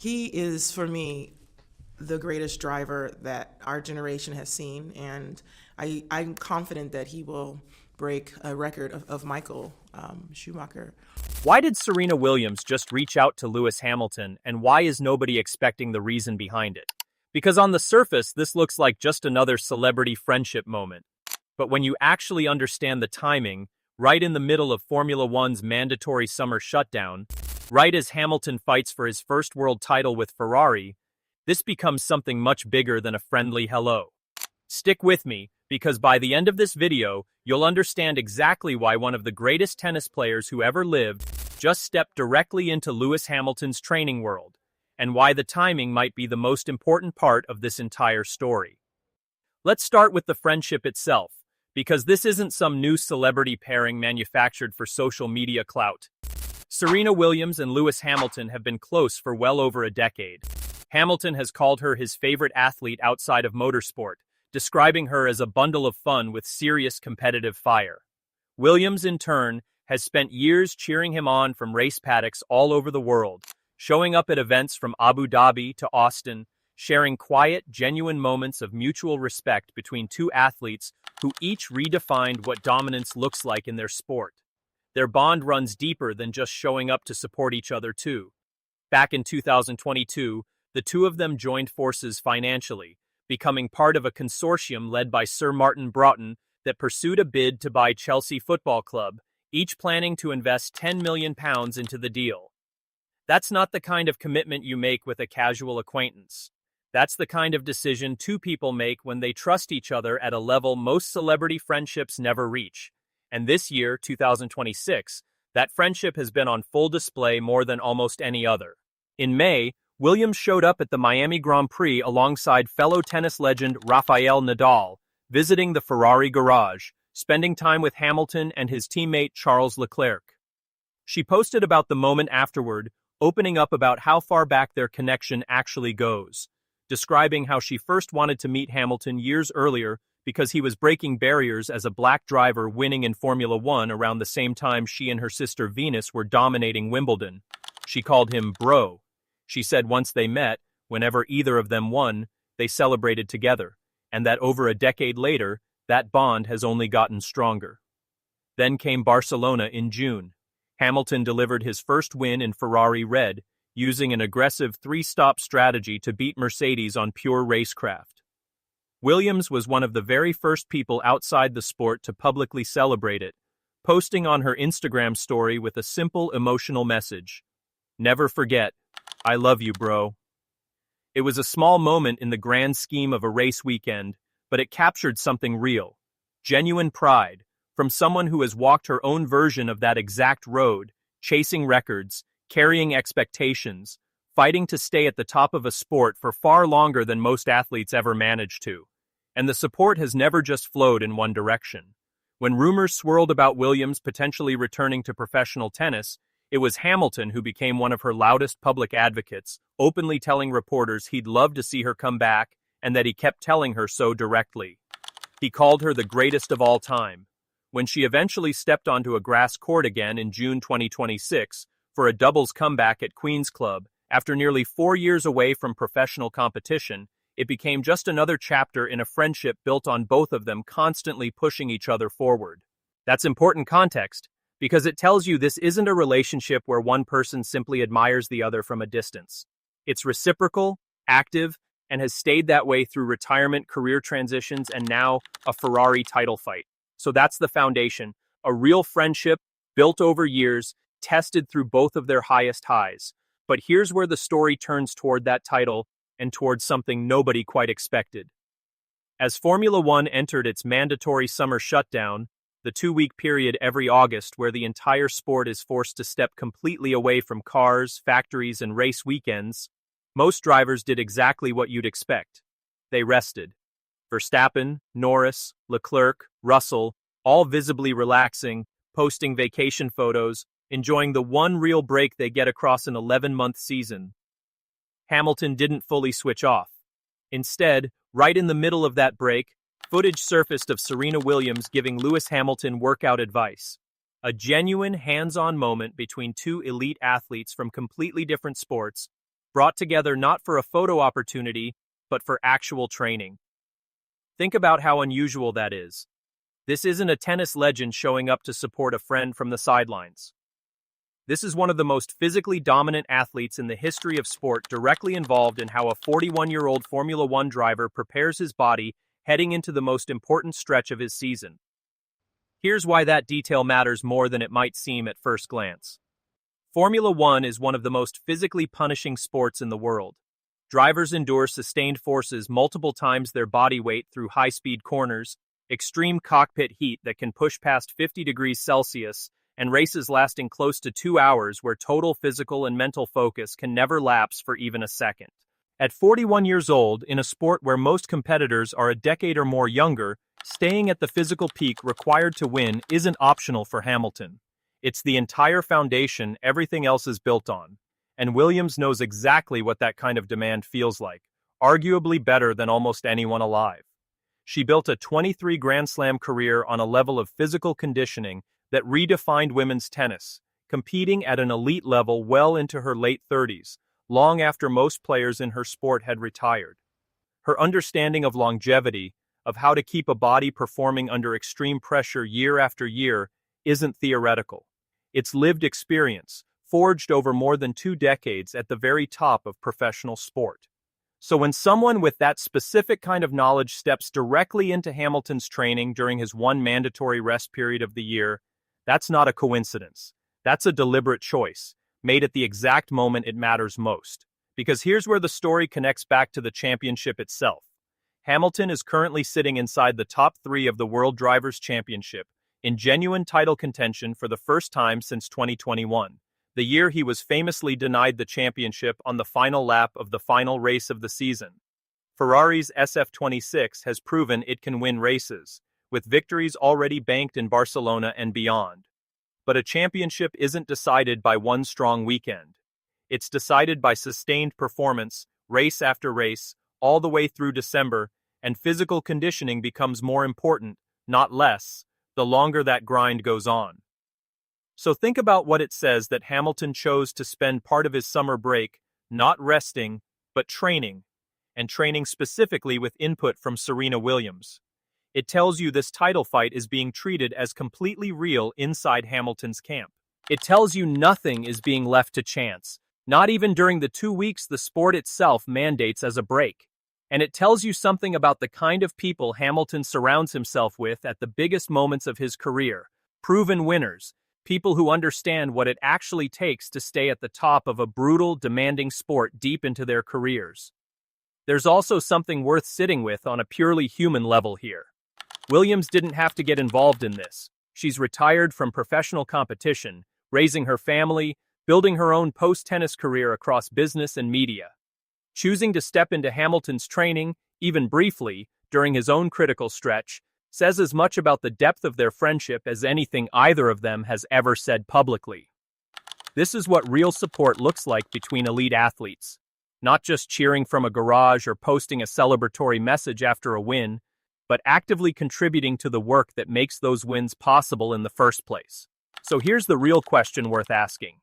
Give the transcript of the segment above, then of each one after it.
He is, for me, the greatest driver that our generation has seen, and I'm confident that he will break a record of Michael Schumacher. Why did Serena Williams just reach out to Lewis Hamilton, and why is nobody expecting the reason behind it? Because on the surface, this looks like just another celebrity friendship moment. But when you actually understand the timing, right in the middle of Formula One's mandatory summer shutdown, right as Hamilton fights for his first world title with Ferrari, this becomes something much bigger than a friendly hello. Stick with me, because by the end of this video, you'll understand exactly why one of the greatest tennis players who ever lived just stepped directly into Lewis Hamilton's training world, and why the timing might be the most important part of this entire story. Let's start with the friendship itself, because this isn't some new celebrity pairing manufactured for social media clout. Serena Williams and Lewis Hamilton have been close for well over a decade. Hamilton has called her his favorite athlete outside of motorsport, describing her as a bundle of fun with serious competitive fire. Williams, in turn, has spent years cheering him on from race paddocks all over the world, showing up at events from Abu Dhabi to Austin, sharing quiet, genuine moments of mutual respect between two athletes who each redefined what dominance looks like in their sport. Their bond runs deeper than just showing up to support each other, too. Back in 2022, the two of them joined forces financially, becoming part of a consortium led by Sir Martin Broughton that pursued a bid to buy Chelsea Football Club, each planning to invest £10 million into the deal. That's not the kind of commitment you make with a casual acquaintance. That's the kind of decision two people make when they trust each other at a level most celebrity friendships never reach. And this year, 2026, that friendship has been on full display more than almost any other. In May, Williams showed up at the Miami Grand Prix alongside fellow tennis legend Rafael Nadal, visiting the Ferrari garage, spending time with Hamilton and his teammate Charles Leclerc. She posted about the moment afterward, opening up about how far back their connection actually goes, describing how she first wanted to meet Hamilton years earlier because he was breaking barriers as a black driver winning in Formula One around the same time she and her sister Venus were dominating Wimbledon. She called him bro. She said once they met, whenever either of them won, they celebrated together, and that over a decade later, that bond has only gotten stronger. Then came Barcelona in June. Hamilton delivered his first win in Ferrari Red, using an aggressive three-stop strategy to beat Mercedes on pure racecraft. Williams was one of the very first people outside the sport to publicly celebrate it, posting on her Instagram story with a simple emotional message. "Never forget, I love you, bro." It was a small moment in the grand scheme of a race weekend, but it captured something real. Genuine pride, from someone who has walked her own version of that exact road, chasing records, carrying expectations, fighting to stay at the top of a sport for far longer than most athletes ever managed to. And the support has never just flowed in one direction. When rumors swirled about Williams potentially returning to professional tennis, it was Hamilton who became one of her loudest public advocates, openly telling reporters he'd love to see her come back and that he kept telling her so directly. He called her the greatest of all time. When she eventually stepped onto a grass court again in June 2026 for a doubles comeback at Queen's Club, after nearly 4 years away from professional competition, it became just another chapter in a friendship built on both of them constantly pushing each other forward. That's important context, because it tells you this isn't a relationship where one person simply admires the other from a distance. It's reciprocal, active, and has stayed that way through retirement, career transitions, and now a Ferrari title fight. So that's the foundation, a real friendship built over years, tested through both of their highest highs. But here's where the story turns toward that title and towards something nobody quite expected. As Formula One entered its mandatory summer shutdown, the 2-week period every August where the entire sport is forced to step completely away from cars, factories, and race weekends, most drivers did exactly what you'd expect. They rested. Verstappen, Norris, Leclerc, Russell, all visibly relaxing, posting vacation photos, enjoying the one real break they get across an 11-month season. Hamilton didn't fully switch off. Instead, right in the middle of that break, footage surfaced of Serena Williams giving Lewis Hamilton workout advice. A genuine hands-on moment between two elite athletes from completely different sports, brought together not for a photo opportunity, but for actual training. Think about how unusual that is. This isn't a tennis legend showing up to support a friend from the sidelines. This is one of the most physically dominant athletes in the history of sport, directly involved in how a 41-year-old Formula One driver prepares his body heading into the most important stretch of his season. Here's why that detail matters more than it might seem at first glance. Formula One is one of the most physically punishing sports in the world. Drivers endure sustained forces multiple times their body weight through high-speed corners, extreme cockpit heat that can push past 50 degrees Celsius, and races lasting close to 2 hours where total physical and mental focus can never lapse for even a second. At 41 years old, in a sport where most competitors are a decade or more younger, staying at the physical peak required to win isn't optional for Hamilton. It's the entire foundation everything else is built on. And Williams knows exactly what that kind of demand feels like, arguably better than almost anyone alive. She built a 23 Grand Slam career on a level of physical conditioning that redefined women's tennis, competing at an elite level well into her late 30s, long after most players in her sport had retired. Her understanding of longevity, of how to keep a body performing under extreme pressure year after year, isn't theoretical. It's lived experience, forged over more than 2 decades at the very top of professional sport. So when someone with that specific kind of knowledge steps directly into Hamilton's training during his one mandatory rest period of the year, that's not a coincidence. That's a deliberate choice, made at the exact moment it matters most. Because here's where the story connects back to the championship itself. Hamilton is currently sitting inside the top 3 of the World Drivers' Championship, in genuine title contention for the first time since 2021, the year he was famously denied the championship on the final lap of the final race of the season. Ferrari's SF26 has proven it can win races, with victories already banked in Barcelona and beyond. But a championship isn't decided by one strong weekend. It's decided by sustained performance, race after race, all the way through December, and physical conditioning becomes more important, not less, the longer that grind goes on. So think about what it says that Hamilton chose to spend part of his summer break not resting, but training, and training specifically with input from Serena Williams. It tells you this title fight is being treated as completely real inside Hamilton's camp. It tells you nothing is being left to chance, not even during the 2 weeks the sport itself mandates as a break. And it tells you something about the kind of people Hamilton surrounds himself with at the biggest moments of his career, proven winners, people who understand what it actually takes to stay at the top of a brutal, demanding sport deep into their careers. There's also something worth sitting with on a purely human level here. Williams didn't have to get involved in this. She's retired from professional competition, raising her family, building her own post-tennis career across business and media. Choosing to step into Hamilton's training, even briefly, during his own critical stretch, says as much about the depth of their friendship as anything either of them has ever said publicly. This is what real support looks like between elite athletes. Not just cheering from a garage or posting a celebratory message after a win, but actively contributing to the work that makes those wins possible in the first place. So here's the real question worth asking.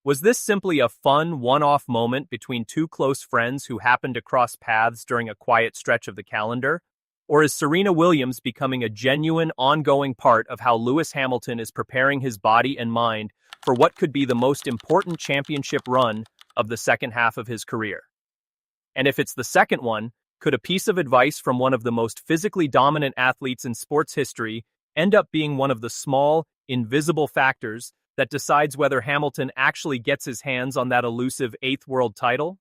Was this simply a fun, one-off moment between 2 close friends who happened to cross paths during a quiet stretch of the calendar? Or is Serena Williams becoming a genuine, ongoing part of how Lewis Hamilton is preparing his body and mind for what could be the most important championship run of the second half of his career? And if it's the second one, could a piece of advice from one of the most physically dominant athletes in sports history end up being one of the small, invisible factors that decides whether Hamilton actually gets his hands on that elusive 8th world title?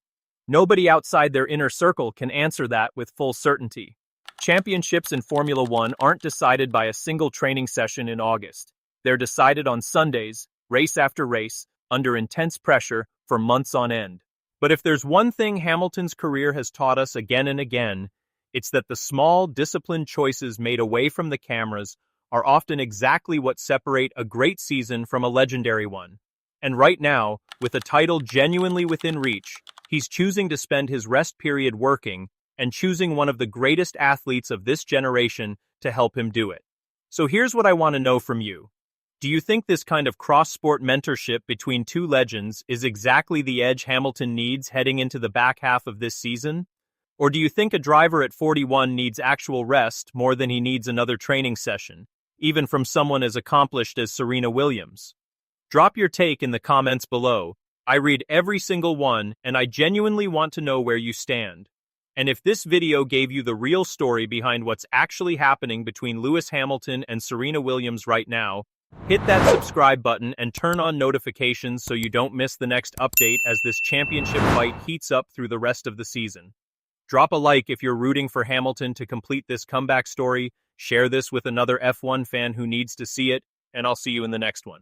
Nobody outside their inner circle can answer that with full certainty. Championships in Formula One aren't decided by a single training session in August. They're decided on Sundays, race after race, under intense pressure for months on end. But if there's one thing Hamilton's career has taught us again and again, it's that the small, disciplined choices made away from the cameras are often exactly what separate a great season from a legendary one. And right now, with a title genuinely within reach, he's choosing to spend his rest period working and choosing one of the greatest athletes of this generation to help him do it. So here's what I want to know from you. Do you think this kind of cross-sport mentorship between two legends is exactly the edge Hamilton needs heading into the back half of this season? Or do you think a driver at 41 needs actual rest more than he needs another training session, even from someone as accomplished as Serena Williams? Drop your take in the comments below. I read every single one, and I genuinely want to know where you stand. And if this video gave you the real story behind what's actually happening between Lewis Hamilton and Serena Williams right now, hit that subscribe button and turn on notifications so you don't miss the next update as this championship fight heats up through the rest of the season. Drop a like if you're rooting for Hamilton to complete this comeback story, share this with another F1 fan who needs to see it, and I'll see you in the next one.